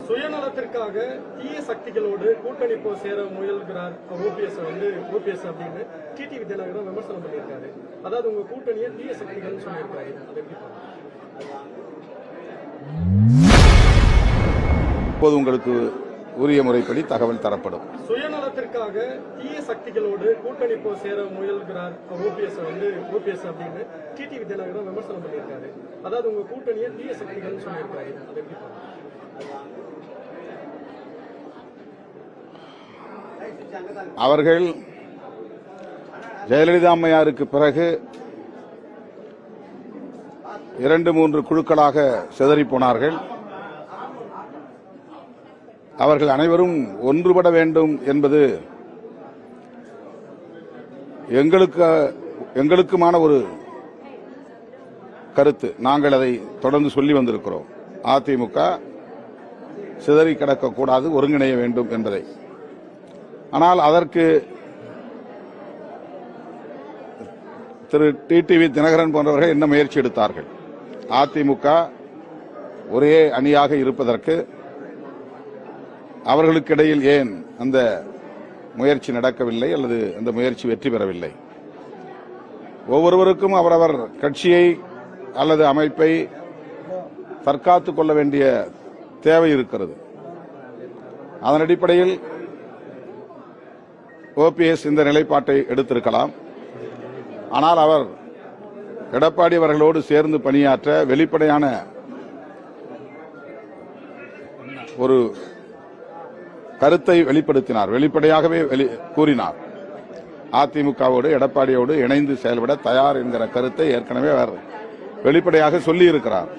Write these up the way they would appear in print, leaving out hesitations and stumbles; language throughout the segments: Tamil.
சுயநலத்திற்காக தீய சக்திகளோடு கூட்டணி சேர முயல்கிறார் ஓபிஎஸ் அப்படின்னு டிடிவி தினகரன் விமர்சனம் பண்ணியிருக்காரு. அதாவது உங்க கூட்டணியை தீய சக்திகள் சொல்லியிருக்காரு. அதை எப்படி இப்போது உங்களுக்கு உரிய முறைப்படி தகவல் தரப்படும். சுயநலத்திற்காக தீய சக்திகளோடு கூட்டணி சேர முயல்கிறார் ஓபிஎஸ் அப்படின்னு டிடிவி தினகரன் விமர்சனம் பண்ணியிருக்காரு. அதாவது உங்க கூட்டணியை தீய சக்திகள் சொல்லியிருக்காரு. அதை எப்படி அவர்கள் ஜெயலலிதா அம்மையாருக்கு பிறகு 2-3 குழுக்களாக சிதறிப் போனார்கள். அவர்கள் அனைவரும் ஒன்றுபட வேண்டும் என்பது எங்களுக்குமான ஒரு கருத்து. நாங்கள் அதை தொடர்ந்து சொல்லி வந்திருக்கிறோம். அதிமுக சிதறி கிடக்கக்கூடாது, ஒருங்கிணைய வேண்டும் என்பதை. ஆனால் அதற்கு திரு டிடிவி தினகரன் போன்றவர்கள் என்ன முயற்சி எடுத்தார்கள்? அதிமுக ஒரே அணியாக இருப்பதற்கு அவர்களுக்கிடையில் ஏன் அந்த முயற்சி நடக்கவில்லை அல்லது அந்த முயற்சி வெற்றி பெறவில்லை? ஒவ்வொருவருக்கும் அவரவர் கட்சியை அல்லது அமைப்பை தற்காத்துக் கொள்ள வேண்டிய தேவை இருக்கிறது. அதன் அடிப்படையில் ஓபிஎஸ் இந்த நிலைப்பாட்டை எடுத்திருக்கலாம். ஆனால் அவர் எடப்பாடி அவர்களோடு சேர்ந்து பணியாற்ற வெளிப்படையான ஒரு கருத்தை வெளிப்படுத்தினார். வெளிப்படையாகவே கூறினார். அதிமுகவோடு எடப்பாடியோடு இணைந்து செயல்பட தயார் என்கிற கருத்தை ஏற்கனவே அவர் வெளிப்படையாக சொல்லியிருக்கிறார்.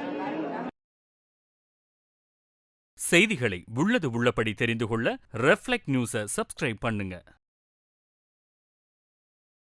செய்திகளை உள்ளது உள்ளபடி தெரிந்து கொள்ள ரெஃப்ளெக்ட் நியூஸை சப்ஸ்கிரைப் பண்ணுங்க.